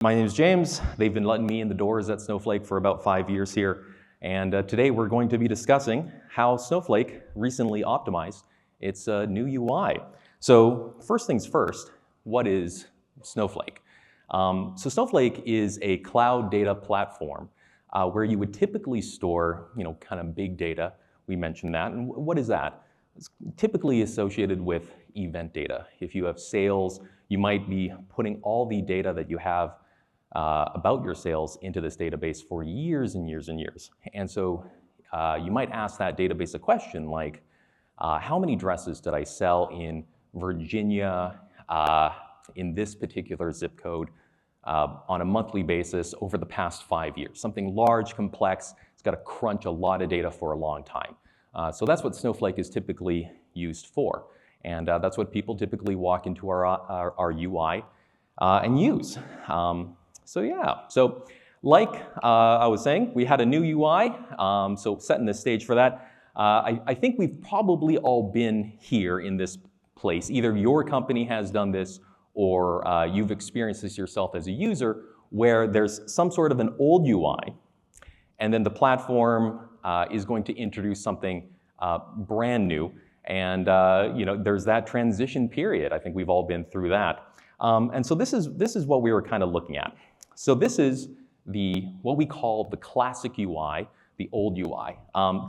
My name is James. They've been letting me in the doors at Snowflake for about 5 years here. And today we're going to be discussing how Snowflake recently optimized its new UI. So first things first, what is Snowflake? So Snowflake is a cloud data platform where you would typically store, kind of big data. We mentioned that. And what is that? It's typically associated with event data. If you have sales, you might be putting all the data that you have about your sales into this database for years and years and years. And so you might ask that database a question like, how many dresses did I sell in Virginia in this particular zip code on a monthly basis over the past 5 years? Something large, complex, it's got to crunch a lot of data for a long time. So that's what Snowflake is typically used for. And that's what people typically walk into our UI and use. So like I was saying, we had a new UI, so setting the stage for that. I think we've probably all been here in this place. Either your company has done this or you've experienced this yourself as a user, where there's some sort of an old UI, and then the platform is going to introduce something brand new, and there's that transition period. I think we've all been through that. And so this is what we were kind of looking at. So this is what we call the classic UI, the old UI.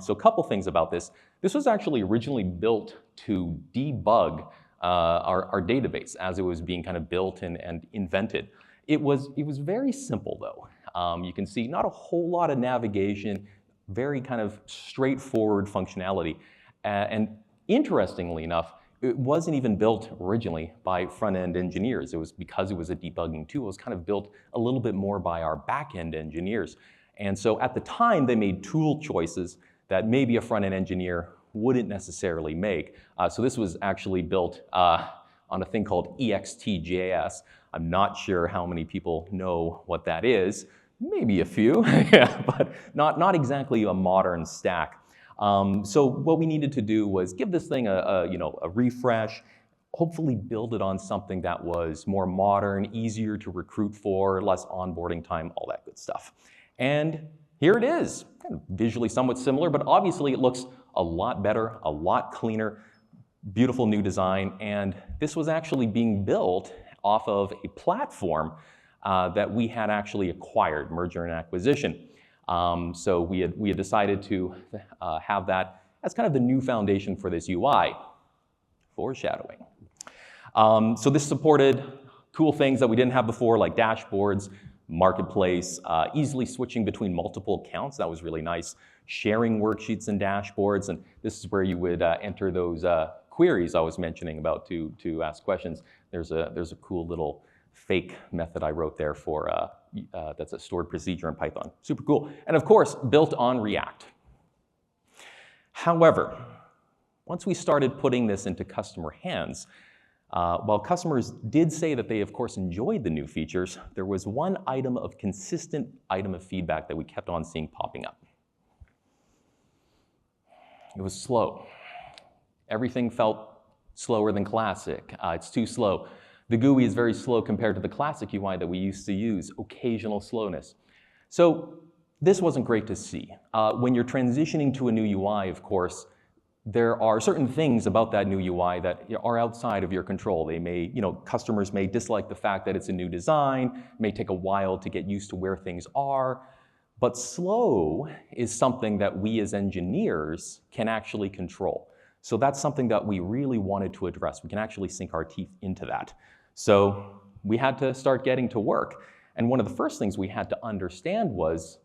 So a couple things about this. This was actually originally built to debug our database as it was being kind of built and invented. It was very simple though. You can see not a whole lot of navigation, very kind of straightforward functionality. And interestingly enough, it wasn't even built originally by front-end engineers. It was because it was a debugging tool. It was kind of built a little bit more by our back-end engineers. And so at the time, they made tool choices that maybe a front-end engineer wouldn't necessarily make. So this was actually built on a thing called EXTJS. I'm not sure how many people know what that is. Maybe a few, yeah, but not exactly a modern stack. So what we needed to do was give this thing a refresh, hopefully build it on something that was more modern, easier to recruit for, less onboarding time, all that good stuff. And here it is, kind of visually somewhat similar, but obviously it looks a lot better, a lot cleaner, beautiful new design. And this was actually being built off of a platform that we had actually acquired, merger and acquisition. So we had decided to have that as kind of the new foundation for this UI. Foreshadowing. So this supported cool things that we didn't have before, like dashboards, marketplace, easily switching between multiple accounts. That was really nice. Sharing worksheets and dashboards, and this is where you would enter those queries I was mentioning about to ask questions. There's a cool little fake method I wrote there for that's a stored procedure in Python. Super cool. And of course, built on React. However, once we started putting this into customer hands, while customers did say that they, of course, enjoyed the new features, there was one consistent item of feedback that we kept on seeing popping up. It was slow. Everything felt slower than classic. It's too slow. The GUI is very slow compared to the classic UI that we used to use, occasional slowness. So this wasn't great to see. When you're transitioning to a new UI, of course, there are certain things about that new UI that are outside of your control. They may, customers may dislike the fact that it's a new design, may take a while to get used to where things are, but slow is something that we as engineers can actually control. So that's something that we really wanted to address. We can actually sink our teeth into that. So we had to start getting to work. And one of the first things we had to understand was,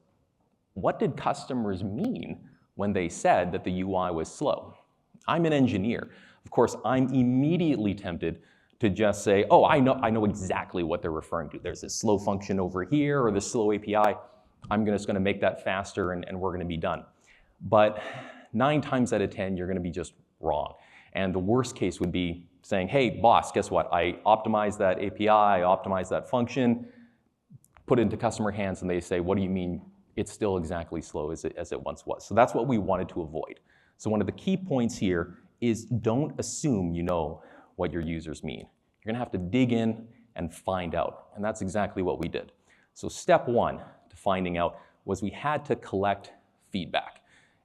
what did customers mean when they said that the UI was slow? I'm an engineer. Of course, I'm immediately tempted to just say, oh, I know exactly what they're referring to. There's this slow function over here or this slow API. I'm just going to make that faster and we're going to be done. But 9 times out of 10, you're going to be just wrong. And the worst case would be saying, hey, boss, guess what? I optimized that API, I optimized that function, put it into customer hands, and they say, what do you mean it's still exactly slow as it once was? So that's what we wanted to avoid. So one of the key points here is don't assume you know what your users mean. You're going to have to dig in and find out. And that's exactly what we did. So step one to finding out was we had to collect feedback,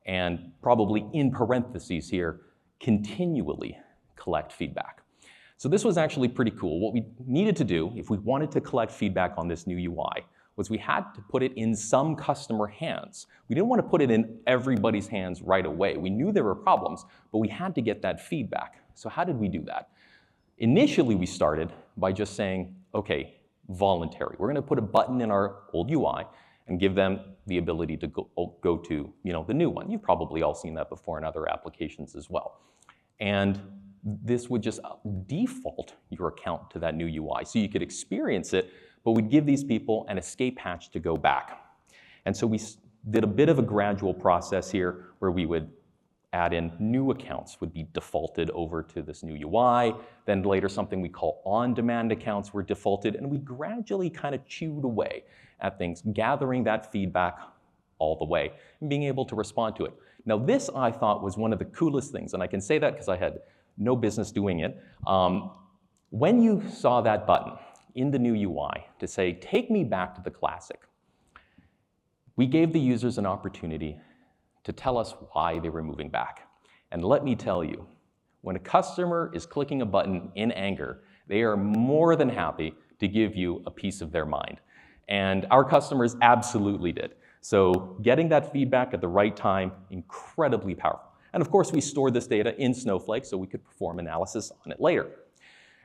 and probably in parentheses here, continually collect feedback. So this was actually pretty cool. What we needed to do, if we wanted to collect feedback on this new UI, was we had to put it in some customer hands. We didn't want to put it in everybody's hands right away. We knew there were problems, but we had to get that feedback. So how did we do that? Initially, we started by just saying, okay, voluntary. We're going to put a button in our old UI and give them the ability to go to the new one. You've probably all seen that before in other applications as well. And this would just default your account to that new UI. So you could experience it, but we'd give these people an escape hatch to go back. And so we did a bit of a gradual process here where we would add in new accounts would be defaulted over to this new UI. Then later something we call on-demand accounts were defaulted, and we gradually kind of chewed away at things, gathering that feedback all the way and being able to respond to it. Now this I thought was one of the coolest things, and I can say that because I had no business doing it. When you saw that button in the new UI to say, take me back to the classic, we gave the users an opportunity to tell us why they were moving back. And let me tell you, when a customer is clicking a button in anger, they are more than happy to give you a piece of their mind. And our customers absolutely did. So getting that feedback at the right time, incredibly powerful. And of course, we stored this data in Snowflake so we could perform analysis on it later.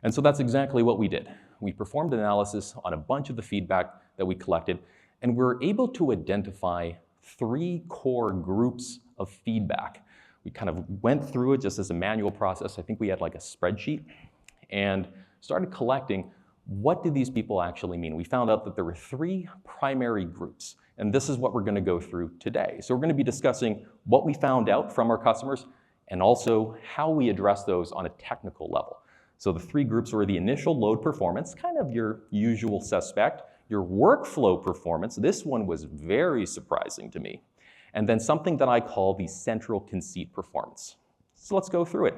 And so that's exactly what we did. We performed analysis on a bunch of the feedback that we collected, and we were able to identify 3 core groups of feedback. We kind of went through it just as a manual process. I think we had like a spreadsheet and started collecting what did these people actually mean. We found out that there were 3 primary groups, and this is what we're going to go through today. So we're going to be discussing what we found out from our customers and also how we address those on a technical level. So the 3 groups were the initial load performance, kind of your usual suspect, your workflow performance. This one was very surprising to me. And then something that I call the central conceit performance. So let's go through it.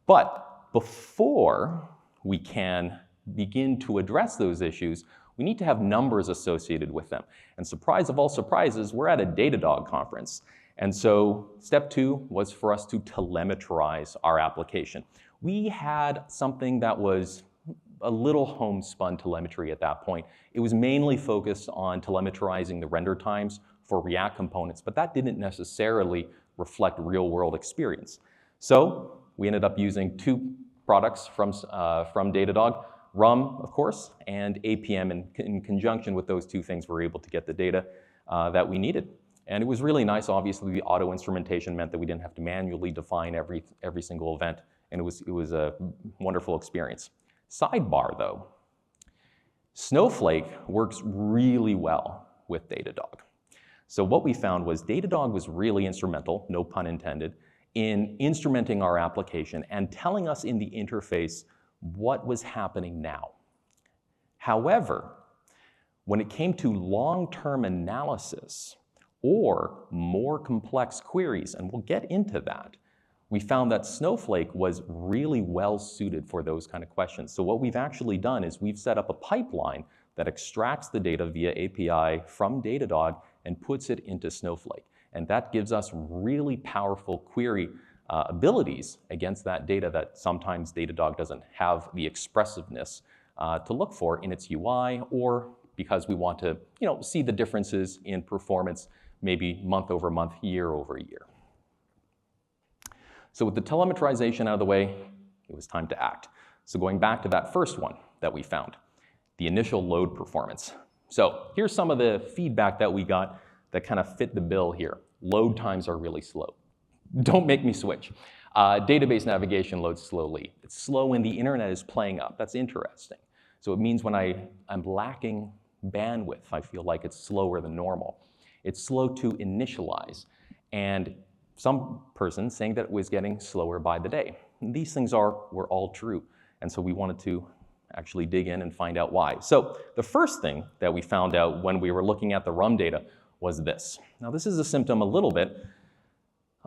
But before we can begin to address those issues, we need to have numbers associated with them. And surprise of all surprises, we're at a Datadog conference. And so step 2 was for us to telemetrize our application. We had something that was a little homespun telemetry at that point. It was mainly focused on telemetrizing the render times for React components, but that didn't necessarily reflect real-world experience. So we ended up using 2 products from Datadog, RUM, of course, and APM. In conjunction with those 2 things, we were able to get the data that we needed. And it was really nice. Obviously, the auto instrumentation meant that we didn't have to manually define every single event, and it was a wonderful experience. Sidebar though, Snowflake works really well with Datadog. So what we found was Datadog was really instrumental, no pun intended, in instrumenting our application and telling us in the interface what was happening now. However, when it came to long-term analysis or more complex queries, and we'll get into that, we found that Snowflake was really well suited for those kind of questions. So what we've actually done is we've set up a pipeline that extracts the data via API from Datadog and puts it into Snowflake. And that gives us really powerful query abilities against that data that sometimes Datadog doesn't have the expressiveness to look for in its UI, or because we want to see the differences in performance maybe month over month, year over year. So with the telemetrization out of the way, it was time to act. So going back to that first one that we found, the initial load performance. So here's some of the feedback that we got that kind of fit the bill here. Load times are really slow. Don't make me switch. Database navigation loads slowly. It's slow when the internet is playing up. That's interesting. So it means when I'm lacking bandwidth, I feel like it's slower than normal. It's slow to initialize. And some person saying that it was getting slower by the day. And these things were all true. And so we wanted to actually dig in and find out why. So the first thing that we found out when we were looking at the RUM data was this. Now this is a symptom a little bit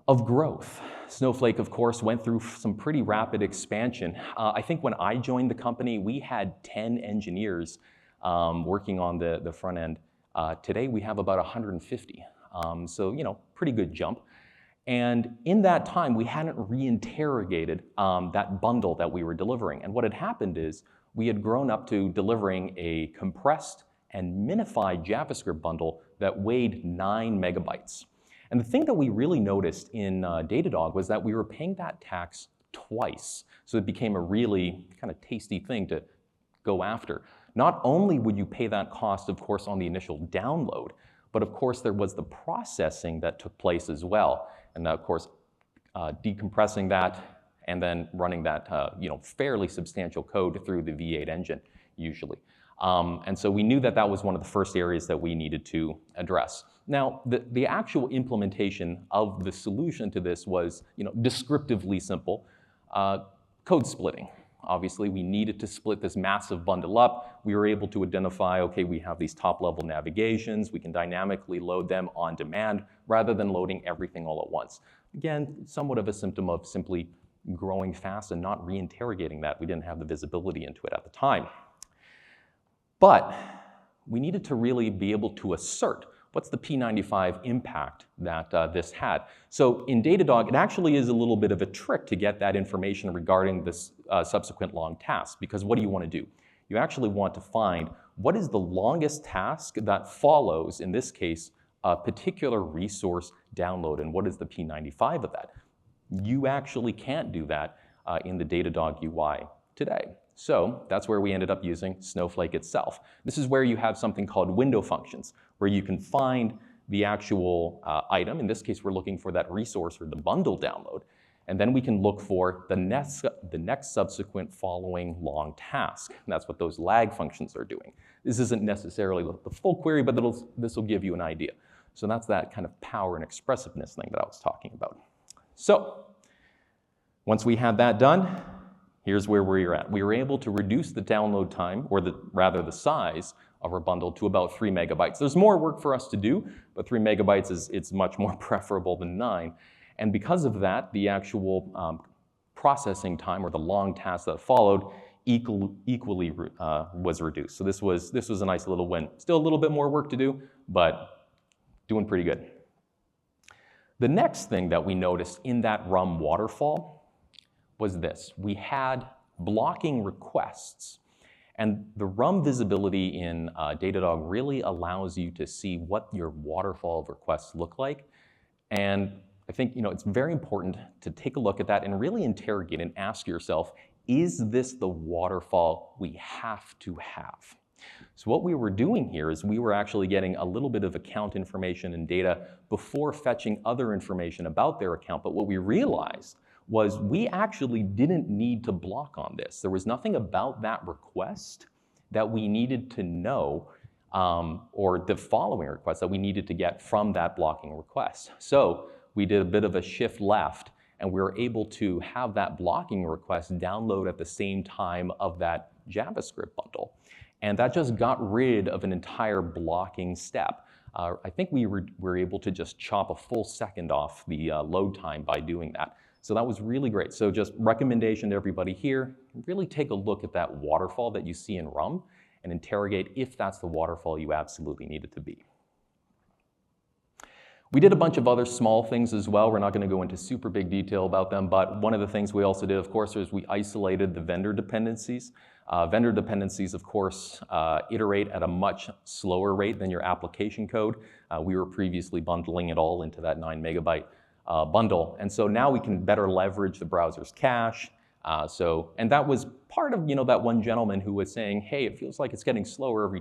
of growth. Snowflake, of course, went through some pretty rapid expansion. I think when I joined the company, we had 10 engineers working on the front end. Today we have about 150. So, pretty good jump. And in that time, we hadn't reinterrogated that bundle that we were delivering. And what had happened is we had grown up to delivering a compressed and minified JavaScript bundle that weighed 9 megabytes. And the thing that we really noticed in Datadog was that we were paying that tax twice. So it became a really kind of tasty thing to go after. Not only would you pay that cost, of course, on the initial download, but of course there was the processing that took place as well. And of course, decompressing that and then running that fairly substantial code through the V8 engine, usually. And so we knew that that was one of the first areas that we needed to address. Now, the actual implementation of the solution to this was descriptively simple. Code splitting. Obviously, we needed to split this massive bundle up. We were able to identify, okay, we have these top-level navigations. We can dynamically load them on demand rather than loading everything all at once. Again, somewhat of a symptom of simply growing fast and not reinterrogating that. We didn't have the visibility into it at the time. But we needed to really be able to assert what's the P95 impact that this had. So in Datadog, it actually is a little bit of a trick to get that information regarding this subsequent long task, because what do you want to do? You actually want to find what is the longest task that follows, in this case, a particular resource download, and what is the P95 of that? You actually can't do that in the Datadog UI today. So that's where we ended up using Snowflake itself. This is where you have something called window functions, where you can find the actual item. In this case, we're looking for that resource or the bundle download. And then we can look for the next subsequent following long task. And that's what those lag functions are doing. This isn't necessarily the full query, but this will give you an idea. So that's that kind of power and expressiveness thing that I was talking about. So once we had that done, here's where we're at. We were able to reduce the download time, or rather the size of our bundle, to about 3 megabytes. There's more work for us to do, but 3 megabytes it's much more preferable than 9. And because of that, the actual processing time, or the long task that followed, equally was reduced. So this was a nice little win. Still a little bit more work to do, but doing pretty good. The next thing that we noticed in that RUM waterfall was this. We had blocking requests. And the RUM visibility in Datadog really allows you to see what your waterfall of requests look like. And I think it's very important to take a look at that and really interrogate and ask yourself, is this the waterfall we have to have? So what we were doing here is we were actually getting a little bit of account information and data before fetching other information about their account. But what we realized was we actually didn't need to block on this. There was nothing about that request that we needed to know, or the following request that we needed to get from that blocking request. So we did a bit of a shift left, and we were able to have that blocking request download at the same time of that JavaScript bundle. And that just got rid of an entire blocking step. I think we were able to just chop a full second off the load time by doing that. So that was really great. So just recommendation to everybody here, really take a look at that waterfall that you see in RUM and interrogate if that's the waterfall you absolutely need it to be. We did a bunch of other small things as well. We're not going to go into super big detail about them, but one of the things we also did, of course, is we isolated the vendor dependencies. Vendor dependencies, of course, iterate at a much slower rate than your application code. We were previously bundling it all into that 9 megabyte bundle. And so now we can better leverage the browser's cache. And that was part of that one gentleman who was saying, hey, it feels like it's getting slower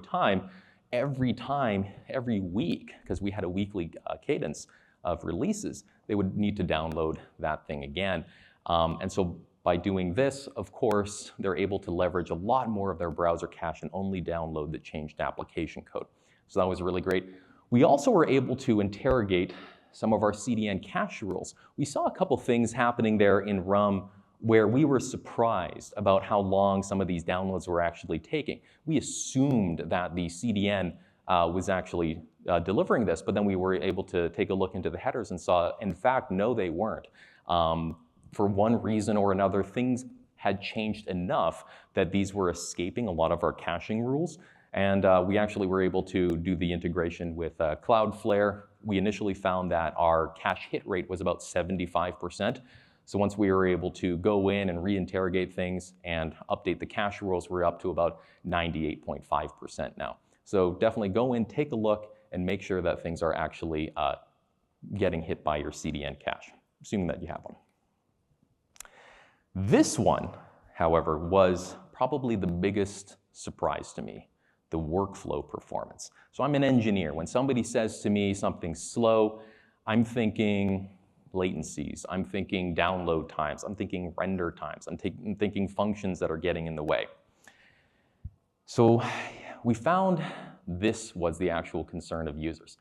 every week, because we had a weekly cadence of releases, they would need to download that thing again. And so by doing this, of course, they're able to leverage a lot more of their browser cache and only download the changed application code. So that was really great. We also were able to interrogate some of our CDN cache rules. We saw a couple things happening there in RUM where we were surprised about how long some of these downloads were actually taking. We assumed that the CDN was actually delivering this, but then we were able to take a look into the headers and saw, in fact, no, they weren't. For one reason or another, things had changed enough that these were escaping a lot of our caching rules. And we actually were able to do the integration with Cloudflare. We initially found that our cache hit rate was about 75%. So once we were able to go in and reinterrogate things and update the cache rules, we're up to about 98.5% now. So definitely go in, take a look, and make sure that things are actually getting hit by your CDN cache, assuming that you have one. This one, however, was probably the biggest surprise to me, the workflow performance. So I'm an engineer. When somebody says to me something's slow, I'm thinking latencies, I'm thinking download times, I'm thinking render times, I'm thinking functions that are getting in the way. So we found this was the actual concern of users.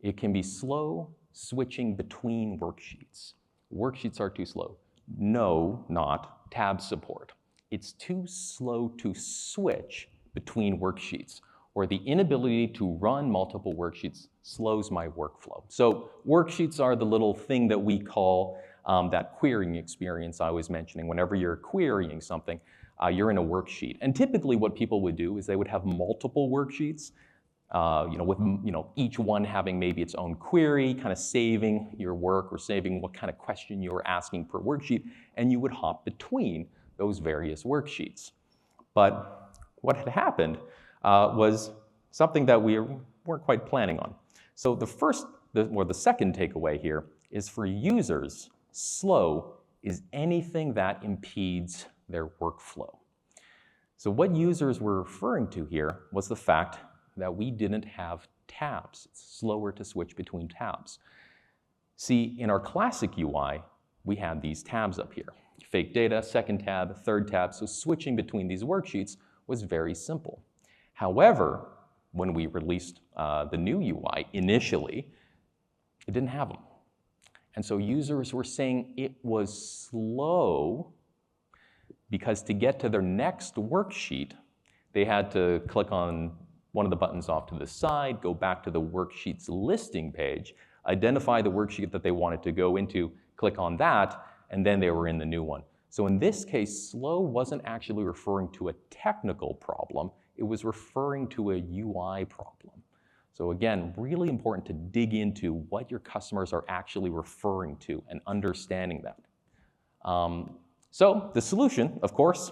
It can be slow switching between worksheets. Worksheets are too slow. No, not tab support. It's too slow to switch between worksheets, or the inability to run multiple worksheets slows my workflow. So worksheets are the little thing that we call that querying experience I was mentioning. Whenever you're querying something, you're in a worksheet. And typically what people would do is they would have multiple worksheets, with each one having maybe its own query, kind of saving your work or saving what kind of question you were asking per worksheet, and you would hop between those various worksheets. But what had happened was something that we weren't quite planning on. So the second takeaway here is for users, slow is anything that impedes their workflow. So what users were referring to here was the fact that we didn't have tabs. It's slower to switch between tabs. See, in our classic UI, we had these tabs up here. Fake data, second tab, third tab, so switching between these worksheets was very simple. However, when we released the new UI initially, it didn't have them. And so users were saying it was slow because to get to their next worksheet, they had to click on one of the buttons off to the side, go back to the worksheet's listing page, identify the worksheet that they wanted to go into, click on that, and then they were in the new one. So in this case, slow wasn't actually referring to a technical problem, it was referring to a UI problem. So again, really important to dig into what your customers are actually referring to and understanding that. So the solution, of course,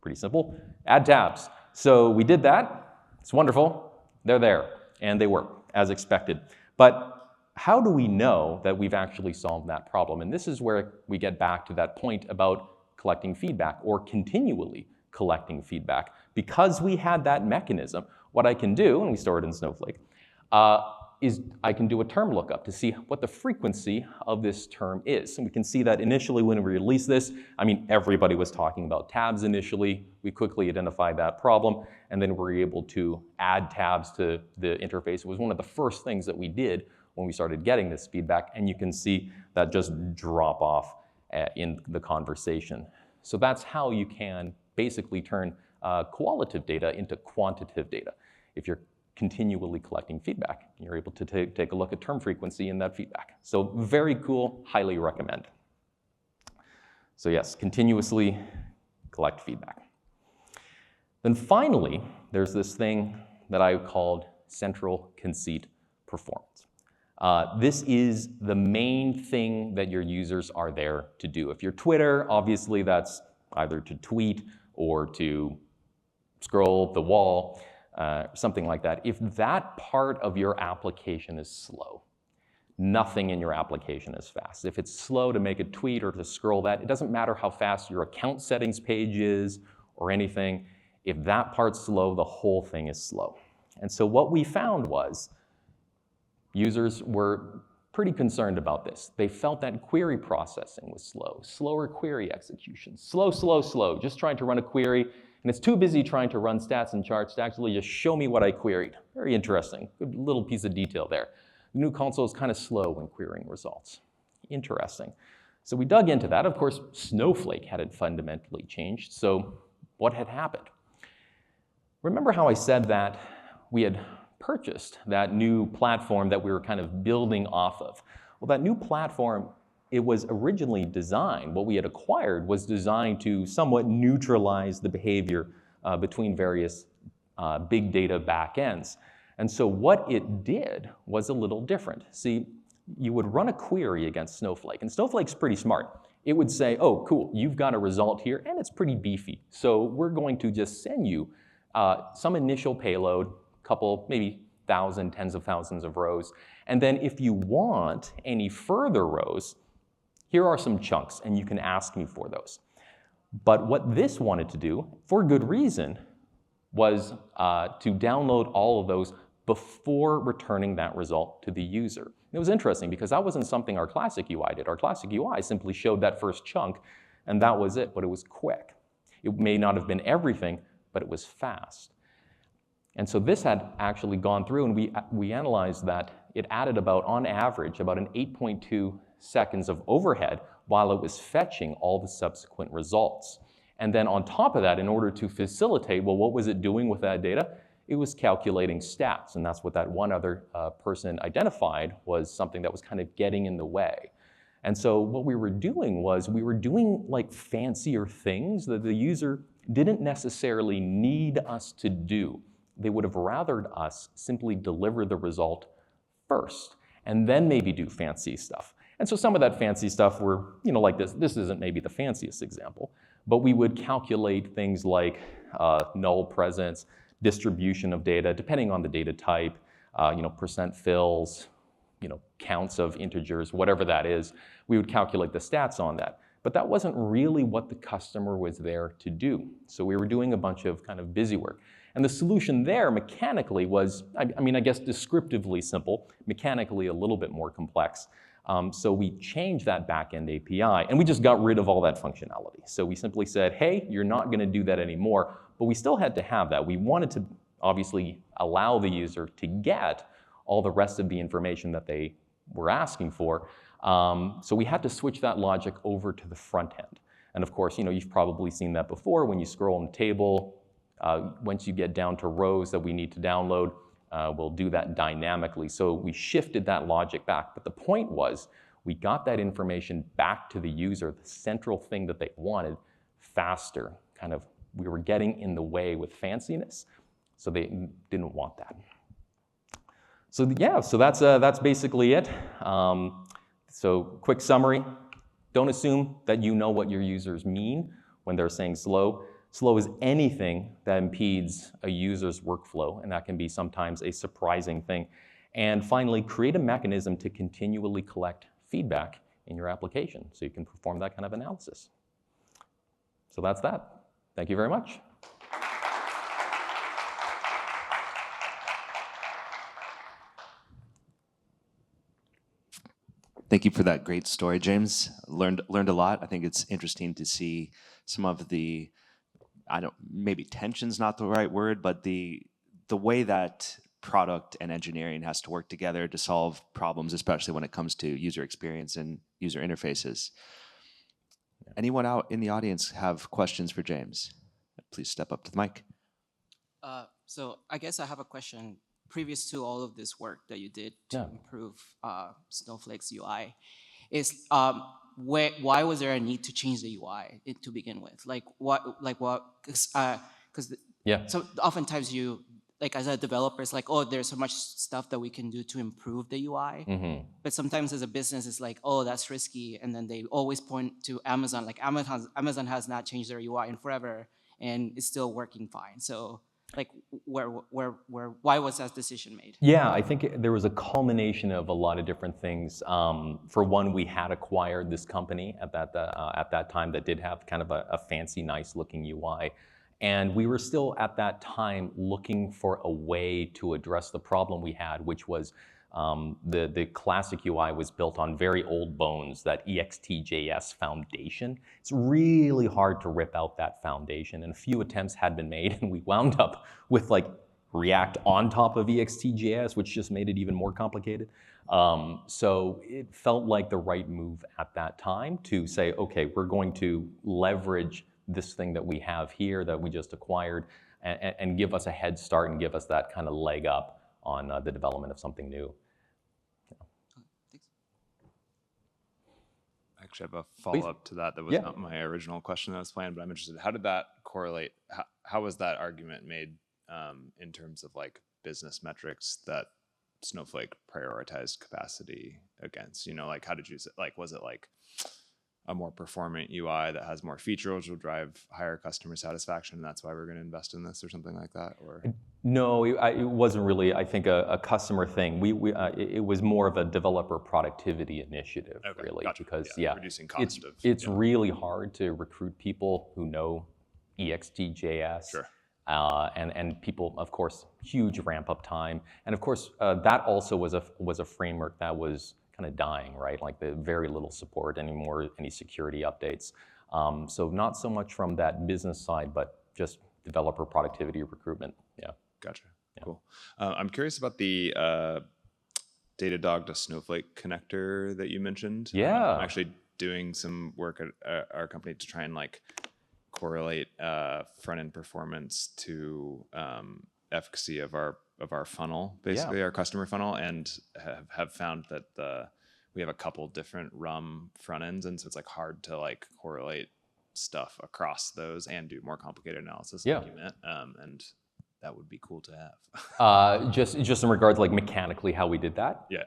pretty simple, add tabs. So we did that, it's wonderful, they're there, and they work as expected. But how do we know that we've actually solved that problem? And this is where we get back to that point about collecting feedback or continually collecting feedback. Because we had that mechanism, what I can do, and we store it in Snowflake, is I can do a term lookup to see what the frequency of this term is. And we can see that initially when we released this, everybody was talking about tabs initially. We quickly identified that problem, and then we were able to add tabs to the interface. It was one of the first things that we did when we started getting this feedback, and you can see that just drop off in the conversation. So that's how you can basically turn qualitative data into quantitative data. If you're continually collecting feedback, you're able to take a look at term frequency in that feedback. So very cool, highly recommend. So yes, continuously collect feedback. Then finally, there's this thing that I called central conceit performance. This is the main thing that your users are there to do. If you're Twitter, obviously that's either to tweet or to scroll the wall, something like that. If that part of your application is slow, nothing in your application is fast. If it's slow to make a tweet or to scroll that, it doesn't matter how fast your account settings page is or anything. If that part's slow, the whole thing is slow. And so what we found was users were pretty concerned about this. They felt that query processing was slow, slower query execution, slow, just trying to run a query, and it's too busy trying to run stats and charts to actually just show me what I queried. Very interesting, good little piece of detail there. The new console is kind of slow when querying results. Interesting. So we dug into that. Of course, Snowflake hadn't fundamentally changed, so what had happened? Remember how I said that we had purchased that new platform that we were kind of building off of? Well, that new platform, it was originally designed, what we had acquired was designed to somewhat neutralize the behavior between various big data backends. And so what it did was a little different. See, you would run a query against Snowflake, and Snowflake's pretty smart. It would say, oh, cool, you've got a result here, and it's pretty beefy. So we're going to just send you some initial payload, couple, maybe 1,000, tens of thousands of rows. And then if you want any further rows, here are some chunks, and you can ask me for those. But what this wanted to do, for good reason, was to download all of those before returning that result to the user. And it was interesting because that wasn't something our classic UI did. Our classic UI simply showed that first chunk, and that was it, but it was quick. It may not have been everything, but it was fast. And so this had actually gone through, and we analyzed that it added about, on average, about an 8.2 seconds of overhead while it was fetching all the subsequent results. And then on top of that, in order to facilitate, well, what was it doing with that data? It was calculating stats, and that's what that one other person identified was something that was kind of getting in the way. And so what we were doing was we were doing like fancier things that the user didn't necessarily need us to do. They would have rathered us simply deliver the result first and then maybe do fancy stuff. And so some of that fancy stuff were, like this. This isn't maybe the fanciest example, but we would calculate things like null presence, distribution of data, depending on the data type, percent fills, counts of integers, whatever that is. We would calculate the stats on that. But that wasn't really what the customer was there to do. So we were doing a bunch of kind of busy work. And the solution there mechanically was, I guess descriptively simple, mechanically a little bit more complex. So we changed that backend API, and we just got rid of all that functionality. So we simply said, hey, you're not going to do that anymore, but we still had to have that. We wanted to obviously allow the user to get all the rest of the information that they were asking for. So we had to switch that logic over to the front end. And of course, you've probably seen that before when you scroll in the table. Once you get down to rows that we need to download, we'll do that dynamically. So we shifted that logic back. But the point was, we got that information back to the user, the central thing that they wanted, faster. We were getting in the way with fanciness, so they didn't want that. So yeah, so that's basically it. So quick summary, don't assume that you know what your users mean when they're saying slow. Slow is anything that impedes a user's workflow, and that can be sometimes a surprising thing. And finally, create a mechanism to continually collect feedback in your application so you can perform that kind of analysis. So that's that. Thank you very much. Thank you for that great story, James. Learned a lot. I think it's interesting to see some of the, maybe tension's not the right word, but the way that product and engineering has to work together to solve problems, especially when it comes to user experience and user interfaces. Anyone out in the audience have questions for James? Please step up to the mic. So I guess I have a question. Previous to all of this work that you did to improve Snowflake's UI, is why was there a need to change the UI to begin with? So oftentimes as a developer, it's like, oh, there's so much stuff that we can do to improve the UI. Mm-hmm. But sometimes as a business, it's like, oh, that's risky. And then they always point to Amazon. Like Amazon has not changed their UI in forever and it's still working fine. So why was that decision made? Yeah, I think there was a culmination of a lot of different things. For one, we had acquired this company at that time that did have kind of a fancy, nice looking UI. And we were still at that time looking for a way to address the problem we had, which was the classic UI was built on very old bones, that EXTJS foundation. It's really hard to rip out that foundation, and a few attempts had been made, and we wound up with React on top of EXTJS, which just made it even more complicated. So it felt like the right move at that time to say, okay, we're going to leverage this thing that we have here that we just acquired and give us a head start and give us that kind of leg up on the development of something new. I actually have a follow-up to that was not my original question that was planned, but I'm interested. How did that correlate? How was that argument made in terms of like business metrics that Snowflake prioritized capacity against? You know, like how did you, like, was it like a more performant UI that has more features will drive higher customer satisfaction, and that's why we're going to invest in this or something like that? Or No, it wasn't really, I think, a customer thing. It was more of a developer productivity initiative, Okay, really, gotcha. because Yeah, reducing cost it's really hard to recruit people who know EXT.js. Sure. And people, of course, huge ramp up time, and of course that also was a framework that was kind of dying, right? Like the very little support anymore, any security updates. So not so much from that business side, but just developer productivity recruitment. Yeah. Gotcha. Yeah. Cool. I'm curious about the Datadog to Snowflake connector that you mentioned. Yeah. I'm actually doing some work at our company to try and like correlate front end performance to efficacy of our funnel, basically our customer funnel, and have found that we have a couple different RUM front ends, and so it's like hard to like correlate stuff across those and do more complicated analysis like you meant, and that would be cool to have. Just in regards like mechanically how we did that. Yeah.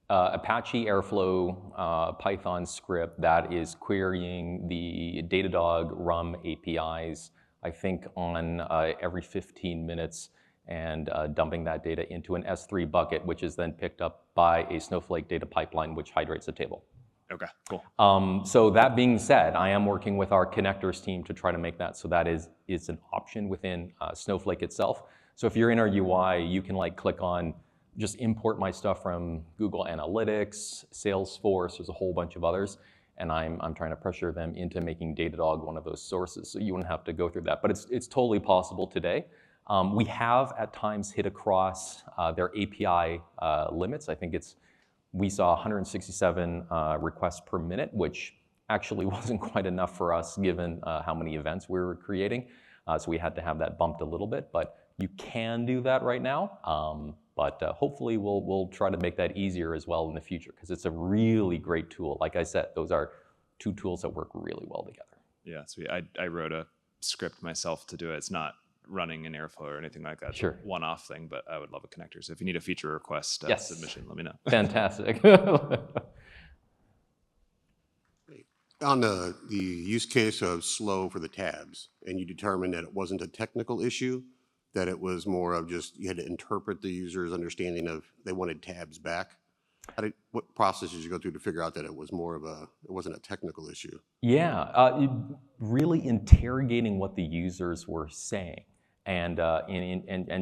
Apache Airflow Python script that is querying the Datadog RUM APIs, I think on every 15 minutes, and dumping that data into an S3 bucket, which is then picked up by a Snowflake data pipeline, which hydrates a table. Okay, cool. So that being said, I am working with our connectors team to try to make that so that is an option within Snowflake itself. So if you're in our UI, you can like click on just import my stuff from Google Analytics, Salesforce, there's a whole bunch of others, and I'm trying to pressure them into making Datadog one of those sources, so you wouldn't have to go through that. But it's totally possible today. We have at times hit across their API limits. I think we saw 167 requests per minute, which actually wasn't quite enough for us given how many events we were creating. So we had to have that bumped a little bit, but you can do that right now. But hopefully we'll try to make that easier as well in the future, because it's a really great tool. Like I said, those are two tools that work really well together. Yeah, sweet. I wrote a script myself to do it. It's not running in Airflow or anything like that. It's sure. a one-off thing, but I would love a connector. So if you need a feature request submission, let me know. Fantastic. On the use case of slow for the tabs, and you determined that it wasn't a technical issue, that it was more of just you had to interpret the user's understanding of they wanted tabs back. What process did you go through to figure out that it was more of it wasn't a technical issue? Yeah, really interrogating what the users were saying, and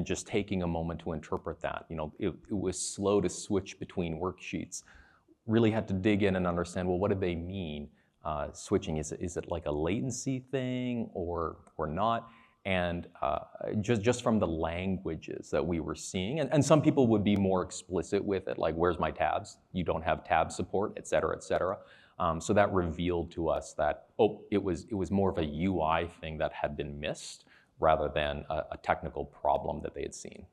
just taking a moment to interpret that. You know, it was slow to switch between worksheets. Really had to dig in and understand, well, what did they mean? Switching, is it like a latency thing or not? And just from the languages that we were seeing, and some people would be more explicit with it, like, where's my tabs? You don't have tab support, et cetera, et cetera. So that revealed to us that, it was more of a UI thing that had been missed rather than a technical problem that they had seen.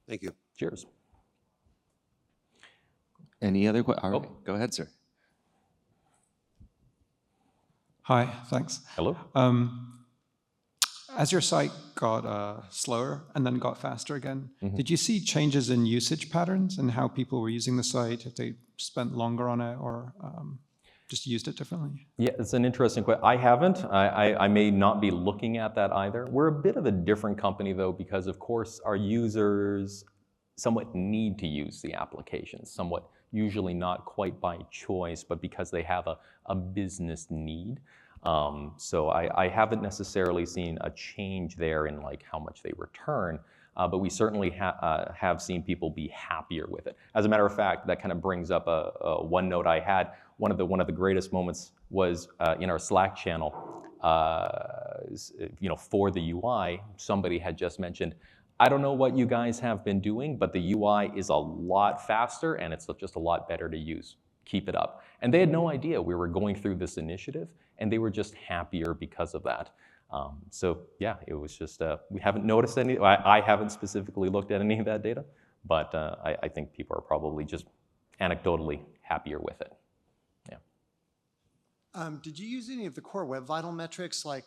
Thank you. Cheers. Any other questions? Go ahead, sir. Hi, thanks. Hello. As your site got slower and then got faster again, did you see changes in usage patterns and how people were using the site, if they spent longer on it or just used it differently? Yeah, it's an interesting question. I haven't. I may not be looking at that either. We're a bit of a different company though, because of course our users somewhat need to use the application, somewhat usually not quite by choice, but because they have a business need. So I haven't necessarily seen a change there in like how much they return, but we certainly have seen people be happier with it. As a matter of fact, that kind of brings up one note I had. One of the greatest moments was in our Slack channel. For the UI, somebody had just mentioned, I don't know what you guys have been doing, but the UI is a lot faster and it's just a lot better to use. Keep it up. And they had no idea we were going through this initiative, and they were just happier because of that. So yeah, it was just, we haven't noticed any, I haven't specifically looked at any of that data, but I think people are probably just anecdotally happier with it. Yeah. Did you use any of the core Web Vital metrics like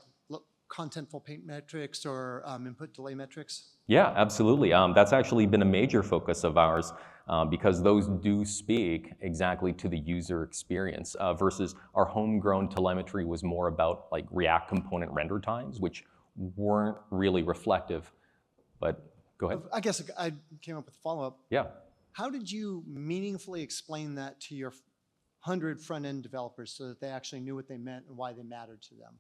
contentful paint metrics or input delay metrics? Yeah, absolutely. That's actually been a major focus of ours because those do speak exactly to the user experience versus our homegrown telemetry was more about like React component render times, which weren't really reflective. But go ahead. I guess I came up with a follow-up. Yeah. How did you meaningfully explain that to your 100 front-end developers so that they actually knew what they meant and why they mattered to them?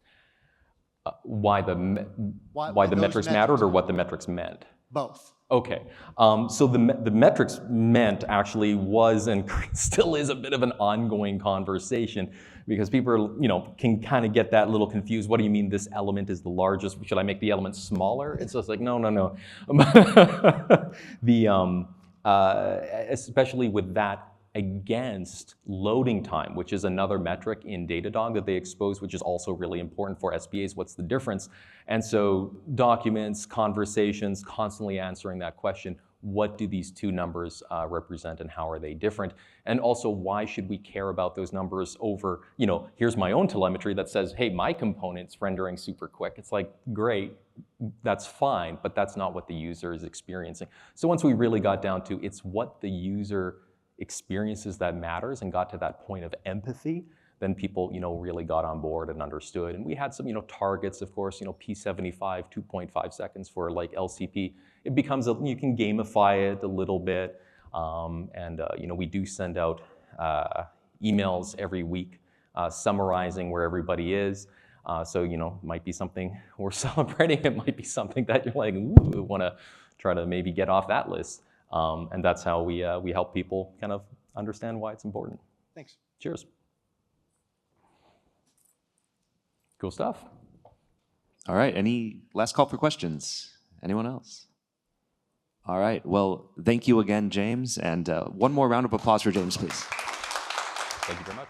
Why the those metrics mattered metrics or what the metrics meant? Both. Okay, so the metrics meant actually was and still is a bit of an ongoing conversation because people are, can kind of get that little confused. What do you mean this element is the largest? Should I make the element smaller? It's just like, no. Especially with that against loading time, which is another metric in Datadog that they expose, which is also really important for SPAs. What's the difference? And so documents, conversations, constantly answering that question, what do these two numbers represent and how are they different? And also, why should we care about those numbers over, here's my own telemetry that says, hey, my component's rendering super quick. It's like, great, that's fine, but that's not what the user is experiencing. So once we really got down to it's what the user experiences that matters and got to that point of empathy, then people, really got on board and understood. And we had some, targets, of course, P75, 2.5 seconds for like LCP. It becomes, you can gamify it a little bit. We do send out emails every week summarizing where everybody is. So, might be something we're celebrating. It might be something that you're like, ooh, want to try to maybe get off that list. And that's how we help people kind of understand why it's important. Thanks. Cheers. Cool stuff. All right, any last call for questions? Anyone else? All right, well, thank you again, James. And one more round of applause for James, please. Thank you very much.